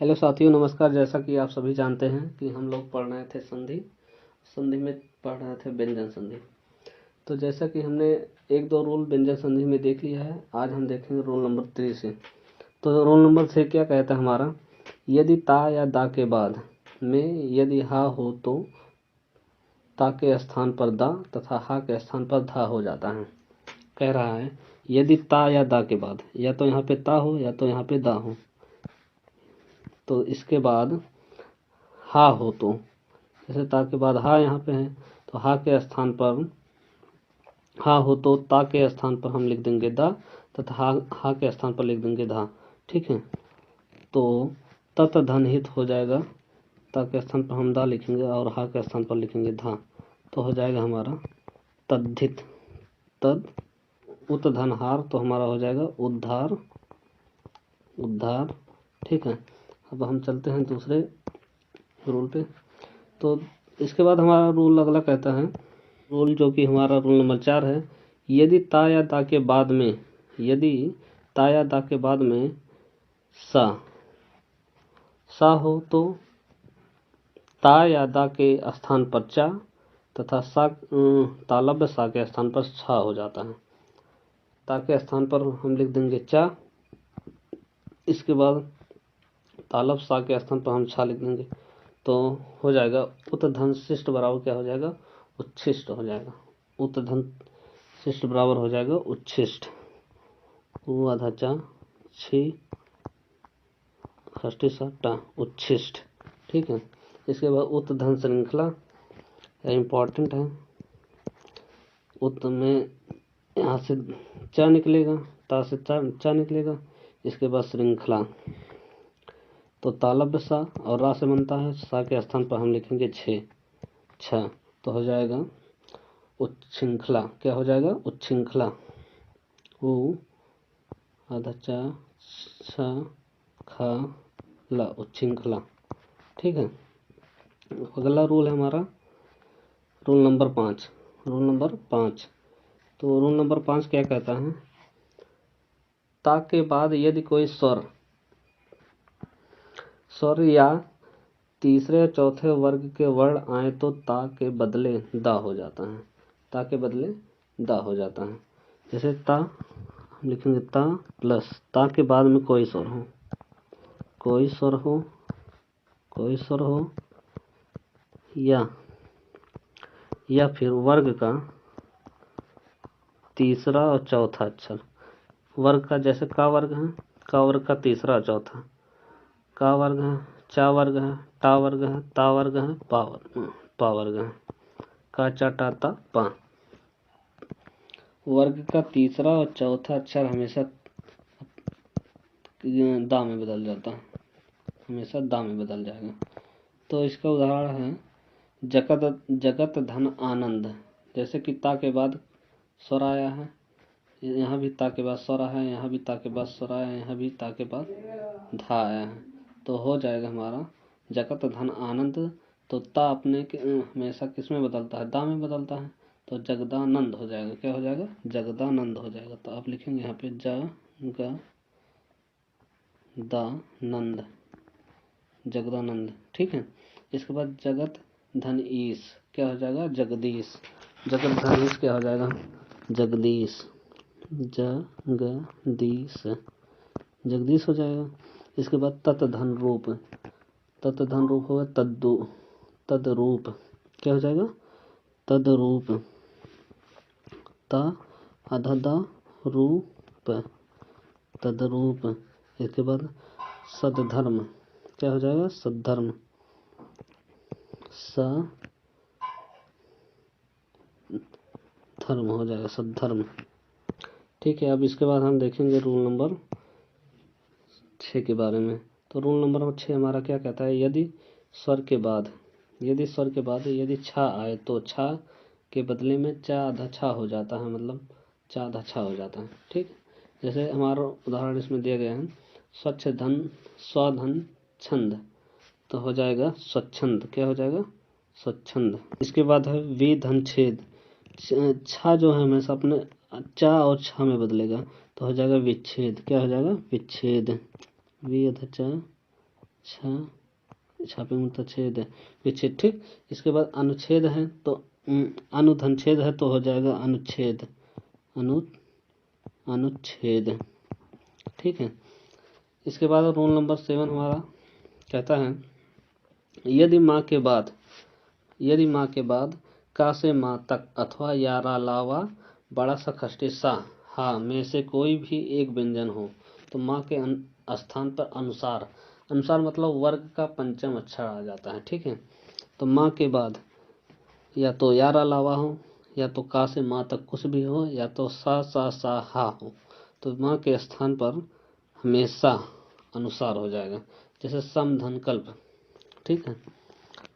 Hello साथियों, नमस्कार। जैसा कि आप सभी जानते हैं कि हम लोग पढ़ रहे थे संधि में पढ़ रहे थे व्यंजन संधि। तो जैसा कि हमने एक दो रूल व्यंजन संधि में देख लिया है, आज हम देखेंगे रूल नंबर 3 से। तो रूल नंबर 3 क्या कहता है हमारा, यदि ता या दा के बाद में यदि हा हो तो ता के स्थान पर दा तथा हा के स्थान पर धा हो जाता है। कह रहा है यदि ता या दा के बाद, या तो यहाँ पे ता हो या तो यहाँ पे दा हो, तो इसके बाद हा हो तो, जैसे ता के बाद हा यहाँ पे है तो हा के स्थान पर, हा हो तो ता के स्थान पर हम लिख देंगे दा तथा हा के स्थान पर लिख देंगे धा। ठीक है, तो तत धनहित हो जाएगा, ता के स्थान पर हम दा लिखेंगे और हा के स्थान पर लिखेंगे धा, तो हो जाएगा हमारा तद्धित। तद उत धनहार, तो हमारा हो जाएगा उद्धार। उद्धार। ठीक है, अब हम चलते हैं दूसरे रूल पे। तो इसके बाद हमारा रूल अगला कहता है, रूल जो कि हमारा रूल नंबर 4 है, यदि ता या दा के बाद में, यदि ता या दा के बाद में सा हो तो ता या दा के स्थान पर चा तथा तालब्य सा के स्थान पर छा हो जाता है। ता के स्थान पर हम लिख देंगे चा, इसके बाद तालब सा के स्थान पर हम छा लिख देंगे, तो हो जाएगा उत धन शिष्ट बराबर क्या हो जाएगा, उच्छिष्ट हो जाएगा। उत धन शिष्ट बराबर हो जाएगा उच्छिष्ट। उ आधा चा छी षष्ठी सा टा, उच्छिष्ट। ठीक है, इसके बाद उत धन श्रृंखला इम्पॉर्टेंट है। उत में यहाँ से चा निकलेगा, ता से चा निकलेगा, इसके बाद श्रृंखला, तो तालब्य सा और रा से बनता है, सा के स्थान पर हम लिखेंगे छ, तो हो जाएगा उच्छृंखला। क्या हो जाएगा, उच्छृंखला। उ आधा चा छा खा ला, उच्छृंखला। ठीक है, अगला रूल है हमारा रूल नंबर 5। रूल नंबर 5, तो रूल नंबर 5 क्या कहता है, ता के बाद यदि कोई स्वर या तीसरे या चौथे वर्ग के वर्ण आए तो ता के बदले दा हो जाता है। ता के बदले दा हो जाता है। जैसे ता हम लिखेंगे ता प्लस ता के बाद में कोई स्वर हो, कोई स्वर हो, कोई स्वर हो, या फिर वर्ग का तीसरा और चौथा अक्षर। वर्ग का जैसे का वर्ग है, का वर्ग का तीसरा और चौथा, का वर्ग है, चा वर्ग है, टा वर्ग है, ता वर्ग है, पा वर्ग है, का चा टा ता पा। वर्ग का तीसरा और चौथा अक्षर हमेशा दा में बदल जाता है, हमेशा दा में बदल जाएगा। तो इसका उदाहरण है जगत धन आनंद। जैसे कि ता के बाद स्वर आया है, यहाँ भी ता के बाद स्वर आया है, यहाँ भी ता के बाद स्वर आया है, यहाँ भी ता के बाद धा आया है, तो हो जाएगा हमारा जगत धन आनंद। तो ता अपने हमेशा किस में बदलता है, दा में बदलता है, तो जगदानंद हो जाएगा। क्या हो जाएगा, जगदानंद हो जाएगा। तो आप लिखेंगे यहाँ पे जगदानंद, जगदानंद। ठीक है, इसके बाद जगत धन ईश क्या हो जाएगा, जगदीश। जगत धन ईश क्या हो जाएगा, जगदीश, जगदीश, जगदीश हो जाएगा। इसके बाद तत धन रूप, तत धन रूप होगा तदरूप। क्या हो जाएगा, तदरूप, ता आधा दा रूप, तदरूप। इसके बाद सद्धर्म क्या हो जाएगा, सद्धर्म, धर्म हो जाएगा, सद्धर्म। ठीक है, अब इसके बाद हम देखेंगे रूल नंबर 6 के बारे में। तो रूल नंबर 6 हमारा क्या कहता है, यदि स्वर के बाद यदि छा आए तो छा के बदले में चा आधा छा हो जाता है, मतलब चा आधा छा हो जाता है। ठीक, जैसे हमारा उदाहरण इसमें दिया गया है, स्वच्छ धन स्वधन छंद, तो हो जाएगा स्वच्छंद। क्या हो जाएगा, स्वच्छंद। इसके बाद है वी धन छेद। छा जो है हमेशा अपने चा और छा में बदलेगा, तो हो जाएगा विच्छेद। क्या हो जाएगा, विच्छेद। वी अधा चा छापे में तो छेद है, विच्छेद, ठीक। इसके बाद अनुच्छेद है तो अनुधनछेद है तो हो जाएगा अनुच्छेद, अनुच्छेद, ठीक है। इसके बाद रोल नंबर 7 हमारा कहता है यदि माँ के बाद का से माँ तक अथवा यारा लावा बड़ा सा खष्टी सा हा में से कोई भी एक व्यंजन हो तो माँ के स्थान पर अनुसार मतलब वर्ग का पंचम अक्षर आ जाता है, ठीक है। तो माँ के बाद या तो यारा लावा हो, या तो का से माँ तक कुछ भी हो, या तो सा हा हो, तो माँ के स्थान पर हमेशा अनुसार हो जाएगा। जैसे समधनकल्प, ठीक है।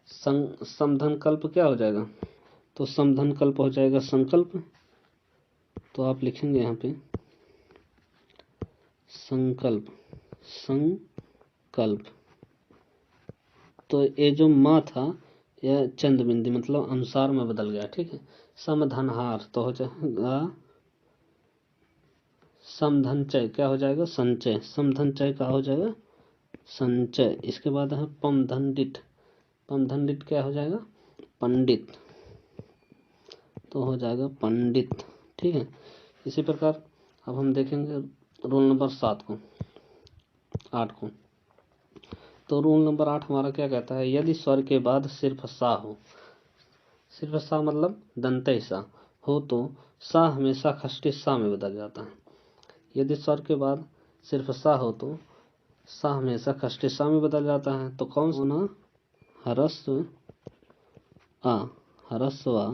समधनकल्प क्या हो जाएगा, तो समधनकल्प हो जाएगा संकल्प। तो आप लिखेंगे यहाँ पे संकल्प, तो ये जो माँ था यह चंद बिंदी मतलब अनुसार में बदल गया, ठीक है। समधनहार तो हो जाएगा समधनचय, क्या हो जाएगा संचय, समधनचय का हो जाएगा संचय। इसके बाद है पमधनडित, क्या हो जाएगा पंडित, तो हो जाएगा पंडित, ठीक है। इसी प्रकार अब हम देखेंगे रोल नंबर 8 को। तो रूल नंबर 8 हमारा क्या कहता है यदि स्वर के बाद सिर्फ सा हो, सिर्फ सा मतलब दंत सा हो तो सा हमेशा खष्टी सा में बदल जाता है। यदि स्वर के बाद सिर्फ सा हो तो सा हमेशा खष्टी सा में बदल जाता है। तो कौन सा, ह्रस्व आ, ह्रस्व आ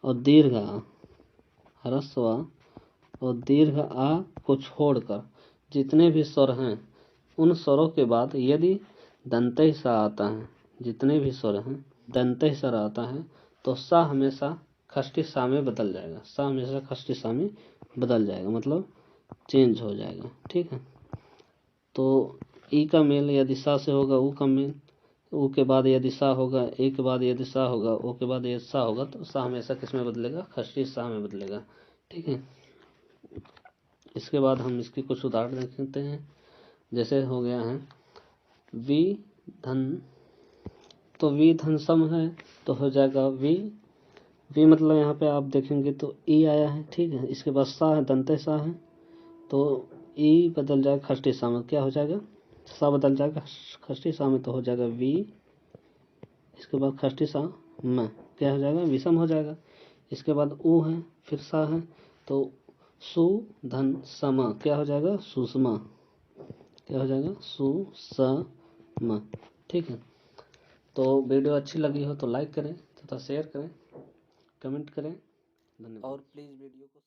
और दीर्घ आ, ह्रस्व आ और दीर्घ आ को छोड़कर जितने भी स्वर हैं उन स्वरों के बाद यदि दंत सा आता है, जितने भी स्वर हैं दंत स्वर आता है तो सा हमेशा खष्टी सा में बदल जाएगा, सा हमेशा खष्टी सा में बदल जाएगा मतलब चेंज हो जाएगा, ठीक है। तो ई का मेल यदि सा से होगा ऊ का मेल, ऊ के बाद यदि सा होगा, ए के बाद यदि सा होगा, ओ के बाद यदि सा होगा, तो सा हमेशा किस में बदलेगा खष्टी सा में बदलेगा, ठीक है। इसके बाद हम इसकी कुछ उदाहरण देखते हैं। जैसे हो गया है वी धन, तो वी धन सम है तो हो जाएगा वी मतलब यहाँ पे आप देखेंगे तो ई आया है, ठीक है। इसके बाद सा है, दंत सा है तो ई बदल जाएगा खष्टी सा में, क्या हो जाएगा सा बदल जाएगा खष्टी सा में तो हो जाएगा वी। इसके बाद खष्टी सा में क्या हो जाएगा विषम हो जाएगा। इसके बाद ऊ है फिर सा है तो सु धन समा क्या हो जाएगा सुषमा, क्या हो जाएगा सुषमा, ठीक है। तो वीडियो अच्छी लगी हो तो लाइक करें तथा शेयर करें, कमेंट करें, धन्यवाद। और प्लीज़ वीडियो को